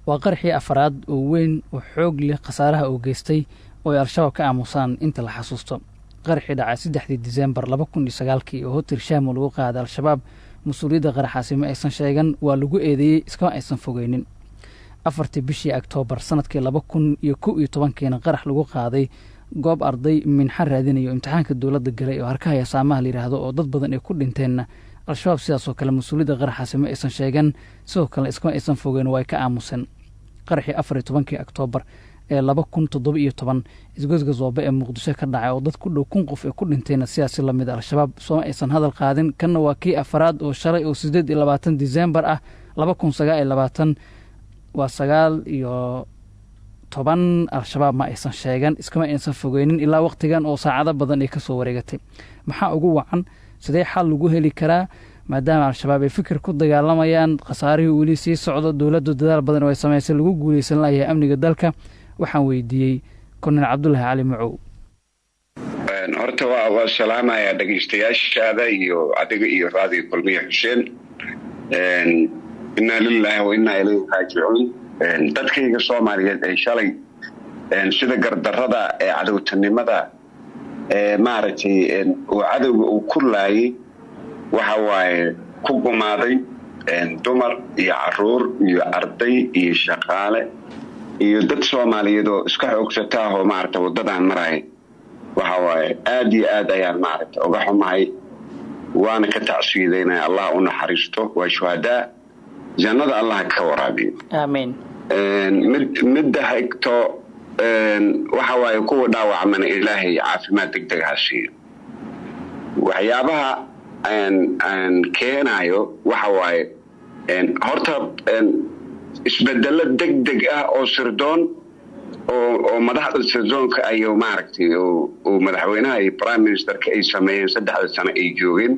وقرحي أفراد وين وحوق لخسارها وجستي ويرشوا كأموسان أنت لحسوسته قرحي دعا 6 ديسمبر 2009 وهو ترشام الوقع هذا الشباب مسؤولية قرحاسي ما أيسن شيئا ولقو إيدي إسكما أيسن فوقينين 4 بشي أكتوبر سنة 2011 كان قرح الوقع هذا goob arday minxa raadinayo imtixaanka dawladda galay oo harkaha saamaha la yiraahdo oo dad badan ay ku dhinteen al-shabaab sidaas oo kale mas'uuliyadda qaraxaasi ma aysan sheegan sidoo kale iskama aysan fogeen way ka aamusan qaraxii 14 Oktoobar ee 2017 isgoosga Zoobe ee Muqdisho ka dhacay oo dad ku dhow 1000 qof ay ku dhinteen siyaasi la mid al-shabaab soo aysan hadal qaadin kana waa kii afraad oo shalay oo 28 December ah 2029 waa 9 iyo toban al-shabaab ma aysan sheegan iskama aysan fogeynin ilaa waqtigan oo saacado badan ay ka soo wareegatay maxaa ugu wacan sidee xal lagu heli karaa maadaama al-shabaab ay fikir ku dagaalamayaan qasaarihii weli sii socdo dawladdu dadaal badan oo ay sameysay lagu guuleysan lahayd amniga dalka waxaan weydiiyay Colonel Cabdullaahi Cali Macow horta waa salaamaya dhageystayaashaada iyo adiga iyo raadiyo kulmiye Xuseen inna lillahi wa inna ilayhi raaji'uun dadkayga Soomaaliyeed ay shalay sida gardarrada ee cadawtanimada maaragtay oo cadawga uu ku laayay waxa waaye ku gumaaday dumar iyo caruur iyo arday iyo shaqaale iyo dad Soomaaliyeed oo iska xoogsataa oo maaragtay wadadan maray waxa waaye aad iyo aad ayaan maaragtay uga xumahay waana ka tacsiideynaa Allah u naxariisto waa shuhada jannada Allah ka waraabiyo aamin midda hagto waxa waaye kuwa dhaawacmana Ilaahay caafimaad degdeg ha siiyo waxyaabaha aan keenayo waxa waaye horta isbedelo degdeg ah oo sirdoon oo madaxda sirdoonka ayo maaragtay oo madaxweynaha iyo prime ministerka ay sameeyeen 3 sano ay joogeen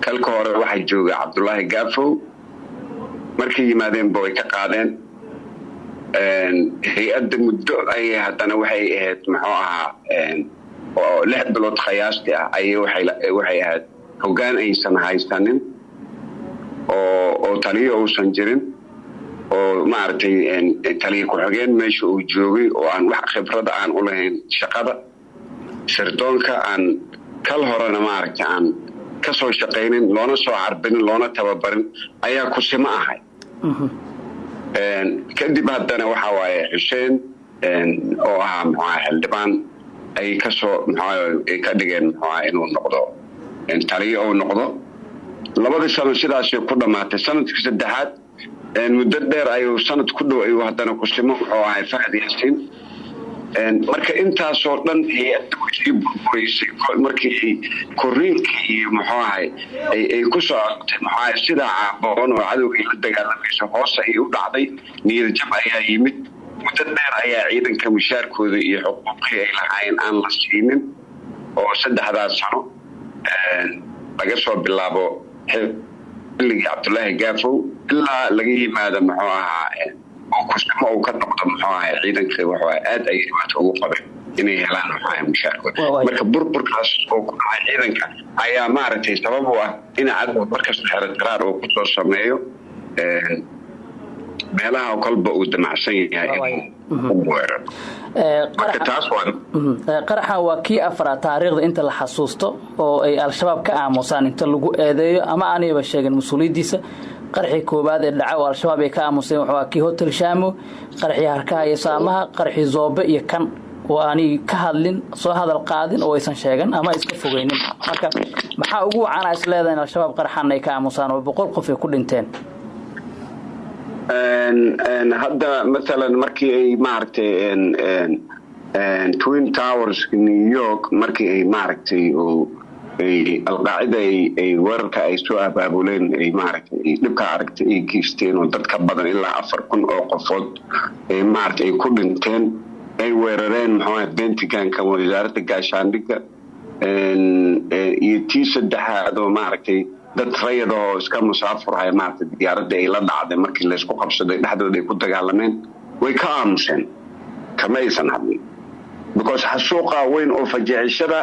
kalka hore waxa jooga Cabdullaahi Gaafo markii yimaadeen boy ka qaadeen hay'adda muddo ay hadana waxay ahayd maxuu ahaa oo 6 bilood qiyaastii ah ay waxay ahayd hoggaan aysan haysanin oo taliyo uusan jirin oo maaragtay taliyo ku xigeen meesha uu joogay oo aan wax khibrad aan u lahayn shaqada sirdoonka aan kal horena maaragtay aan ka soo shaqeeynin loona soo carbin loona tababarin ayaa ku sima ahay kadib haddana waxa waaye Xuseen oo ah maxaa xildhibaan ay ka soo maxaa ka dhigeen maxaa inuu noqdo taliyo oo noqdo labada sano sidaas ku dhamaatay sanadkii saddexaad muddo dheer ayuu sanad ku dhow ayuu haddana ku simo oo ahay Fahad Yaasiin marka intaas oo dhan hay'adda wixii burburisay markii koriinkii muxuu ahay ay ku socotay maxaa sida caaboon oo cadawga la dagaalamayso hoos ay u dhacday niyad jab ayaa yimid muddo dheer ayaa ciidanka mushaarkooda iyo xuquuqii ay lahaayeen aan la siinin oo 3 sano laga soo bilaabo xilligii Cabdullaahi Gaafo ilaa laga yimaado muxuu ahaa oo kusmo uu ka noqdo muxuu ahaa ciidanka waxa aad ay dhibaato ugu qabeen inay helaan maxaa mushaarkooda marka burburkaas oo ku dhacay ciidanka ayaa maaragtay sabab u ah in cadawga markaas xeelad qaraar oo ku soo sameeyo meelaha kolba uu damacsan yahay qaraxa waa kii afraad taariikhda inta la xasuusto oo ay al-shabaab ka aamusaan inta lagu eedeeyo ama aanayba sheegin mas'uuliyadiisa qarxii koobaad ee dhaca oo al-shabaab ay ka aamuseen waxa kii hotel Shaamo qarxii harkaha iyo saamaha qarxii Zoobe iyo kan oo aanay ka hadlin soo hadal qaadin oo aysan sheegan ama iska fogeynin marka maxaa ugu wacan isleedahay al-shabaab qarxan ay ka aamusaan oo 100 qof ay ku dhinteen hadda مثلا markii ay maaragtay Twin Towers in New York markii ay maaragtay oo al-qaacida ay wararka ay soo abaabuleen ay maaragtay dhibka aragtay ay geysteen oo dadka badan ilaa 4,000 oo qofood ay maaragtay ku dhinteen ay weerareen maxaa Pentagon-ka wasaaradda gaashaandhigga iyo tii saddexaad oo maaragtay dad rayid oo iska musaafir ah maaragtay diyaaradda ay la dhacday markii la isku qabsaday dhaxdooda ay ku dagaalameen way ka aamuseen kama aysan hadlin because xasuuqa weyn oo fajaacishada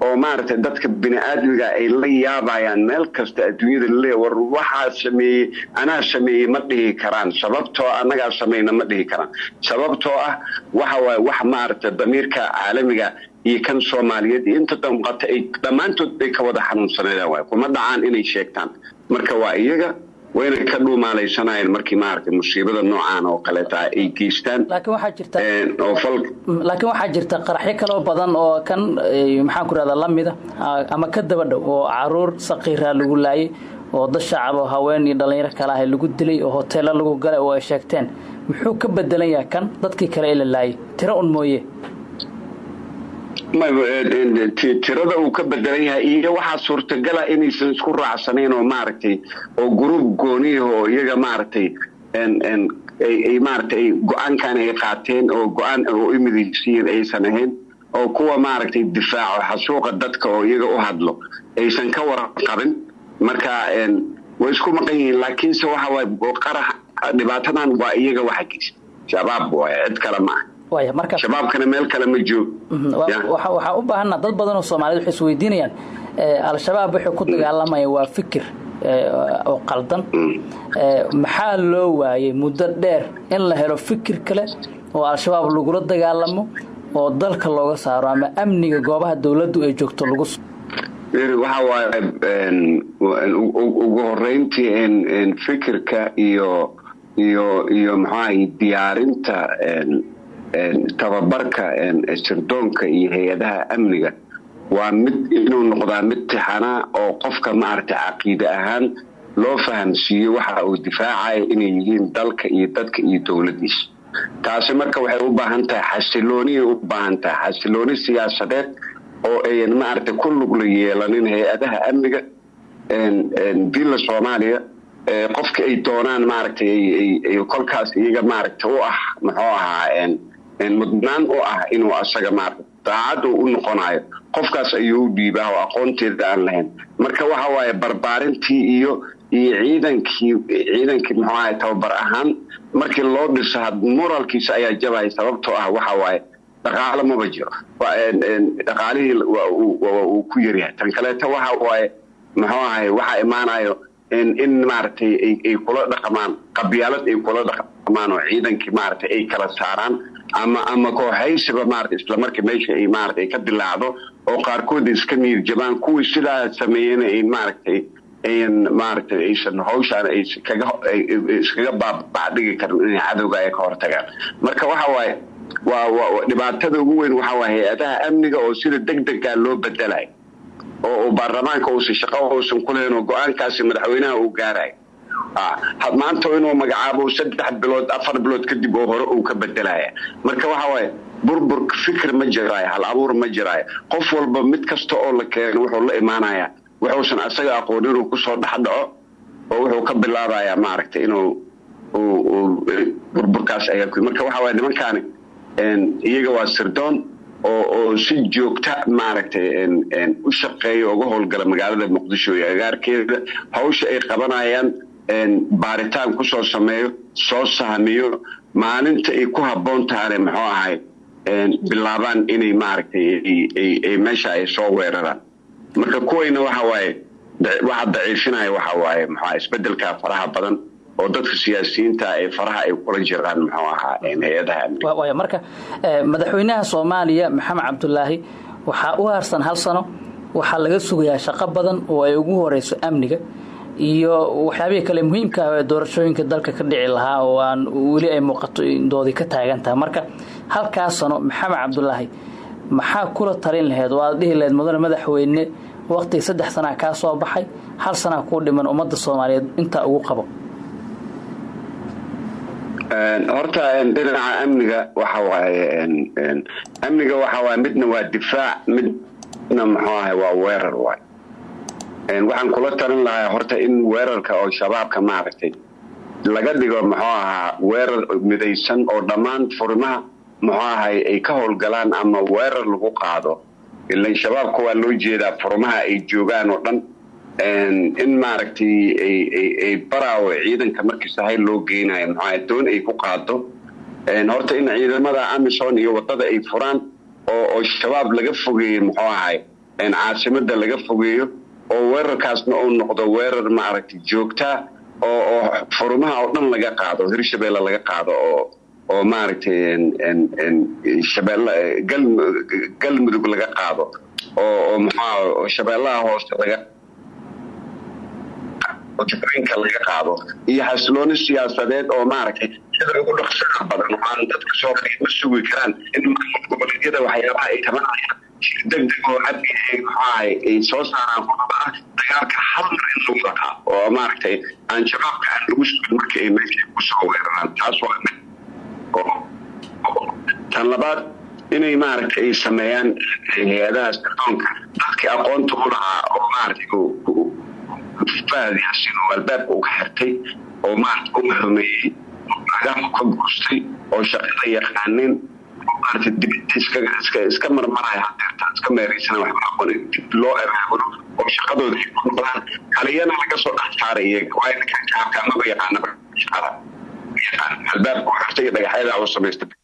oo maaragtay dadka bini'aadmiga ay la yaabayaan meel kasta adduunyada leeyahay war waxaa sameeyey anaa sameeyey ma dhihi karaan sababtoo annagaa sameeyna ma dhihi karaan sababtoo ah waxa waaye wax maaragtay damiirka caalamiga iyo kan Soomaaliyeed inta damqata ay dhamaantood ay ka wada xanuunsanayaan waay kuma dhacaan inay sheegtaan marka waa iyaga wayna ka dhuumaalaysanayeen markii maaragtay musiibada noocaan oo kale taa ay geystaan laakiin waxaa jirta qaraxyo kale oo badan oo kan maxaan ku raada lamida ama ka daba dhow oo caruur saqiira lagu laayay oo dad shacab oo haween iyo dhalinyaro kale ah lagu dilay oo hoteelo lagu galay oo ay sheegteen muxuu ka bedelan yahay kan dadkii kale ee la laayay tiro un mooye tirada uu ka bedelan yahay iyo waxa suurtagal ah inaysan isku raacsanayn oo maaragtay oo group gooniyo oo iyaga maaragtay ay maaragtay go'aankan ay qaateen oo go'aan oo imidisiin aysan ahayn oo kuwa maaragtay difaaco xasuuqa dadka oo iyaga u hadlo aysan ka warqabin marka way isku maqan yihiin laakiin se waxa way qarax dhibaatadan waa iyaga waxa geystay shabaab waa cid kale ma marka shabaabkana meel kale ma joog waxa u baahanaa dad badan oo Soomaaliyeed waxay isweydiinayaan al-shabaab wuxuu ku dagaalamaya waa fikir oo qaldan maxaa loo waayay muddo dheer in la helo fikir kale oo al-shabaab lagu la dagaalamo oo dalka looga saaro ama amniga goobaha dawladdu ay joogto lagu waxa waaye ugu horeyntii fikirka iyo maxay diyaarinta tababarka sirdoonka iyo hay'adaha amniga waa mid inuu noqdaa mid tixana oo qofka maaragtay aqoon ahaan loo fahamsiiyo waxa uu difaacayo inay yihiin dalka iyo dadka iyo dawladdiisa taasi marka waxay u baahan tahay xasilooni siyaasadeed oo ay maaragtay ku lug yeelanin hay'adaha amniga dila Soomaaliya qofka ay doonaan maaragtay ay kolkaas iyaga maaragtay u ah muxuu ahaa mudnaan u ah inuu asaga maaragtay daacad u noqonayo qofkaas ayuu dhiibaa oo aqoonteeda aan lahayn marka waxa waaye barbaarintii iyo ciidankii muxuu ahaa tababar ahaan markii loo dhiso moralkiisa ayaa jabay sababtoo ah waxa waaye dhaqaale ma jiro dhaqaalihii uu ku yaryahay tan kale waxa waaye muxuu ahaa waxa imaanayo in maaragtay ay kula dhaqmaan qabyaalad ay kula dhaqmaan oo ciidankii maaragtay ay kala saaraan ama kooxaysiba maaragtay isla markii meesha ay maaragtay ka dilaacdo oo qaarkood iska niyad jabaan kuwii sidaa sameeyeen ay maaragtay aysan hawshaan ay iskaga baabacdhigi karin inay cadowga ay ka hortagaan marka waxa waaye waa dhibaatada ugu weyn waxa waaye hay'adaha amniga oo sida degdega loo bedelayo oo baarlamaanka uu si shaqo uusan ku leeyahay go'aankaasi madaxweynaha uu gaaray maanta inuu magacaabo 3 bilood 4 bilood kadib oo hore uu ka bedelaya marka waxa waaye burbur fikir ma jiray hal abuur ma jiray qof walba mid kasta oo la keenay wuxuu la imaanaya wuxuusan asaga aqoon inuu ku soo dhaxdhaco oo wuxuu ka bilaabayaa maaragtay inuu burburkaas ayaa ku marka waxa waaye nimankaan iyaga waa sirdoon oo si joogta maaragtay u shaqeeyo uga howlgala magaalada Muqdisho iyo agaarkeeda hawsha ay qabanayaan baaritaan ku soo sameeyo soo sahamiyo maalinta ay ku haboon tahay muxuu ahay bilaabaan inay maaragtay ay meesha ay soo weeraraan marka kuwayna waxa daciifinaya waxa waaye muxuu isbedelka faraha badan oo dadka siyaasiyiinta ay faraha ay kula jiraan muxuu ahaa hay'adaha amniga marka madaxweynaha Soomaaliya Maxamed Cabdullaahi waxa uu harsan hal sano waxa laga sugayaa shaqo badan oo ay ugu horeyso amniga iyo waxyaabaha kale muhiimka ah ee doorashooyinka dalka ka dhici lahaa oo aan wali ay muuqato doodi ka taagan tahay marka halkaas sano Maxamed Cabdullaahi maxaa kula talin lahayd oo aad dhihi lahayd madaxweyne waqti 3 sano ka soo baxay hal sano ku dhiman ummadda Soomaaliyeed inta ugu qabo horta dhinaca amniga waxa waaye midna waa difaac midna muxuu ahaa waa weerar waay waxaan kula talin lahaa horta in weerarka oo shabaabka maaragtay laga dhigo muxuu ahaa weerar midaysan oo dhammaan furimaha muxuu ahaa ay ka howlgalaan ama weerar lagu qaado ilaa shabaabka waa loo jeedaa furimaha ay joogaan oo dhan in maaragtay ay baraawo ciidanka markii sahay loo geenayo maxaa doon ay ku qaado horta in ciidamada Amisom iyo wadada ay furaan oo shabaab laga fogeeyay muxuu ahay caasimada laga fogeeyo oo weerarkaasna uu noqdo weerar maaragtay joogta oo furmaha oo dhan laga qaado Hirshabeelle laga qaado oo maaragtay galmudug laga qaado oo maxaa shabeellaha hoose laga وتفرينك اللي قاعده يحصلون السياسات أو معركة هذا يقول لك سكر بدن وعن ذلك صار يمسوا كلام إنه قبل كده وحياة كمان دق وعبي هاي صوص أنا بقى تيار كحمر إنه بقى ومعركة عن شباب كان لوش المكة ماشي وسوي عن تاسوع تنلبات إنه معركة سميان هذا استخدام كي أقون تقولها أو معركة فهذا يحسن والباب وحرتي ومعت أمهمي وعدم كبرستي وشقيقي يقعنين وقارت الدبت اسكمر مراي حتى اسكمر ريسنا وحبا أقول لو أبهبرو وشقدو ذي كنبران حاليا لقصو أحتاري وإن كان كان ما بيقعنا بشعر الباب وحرتي لقى حيدا وصميست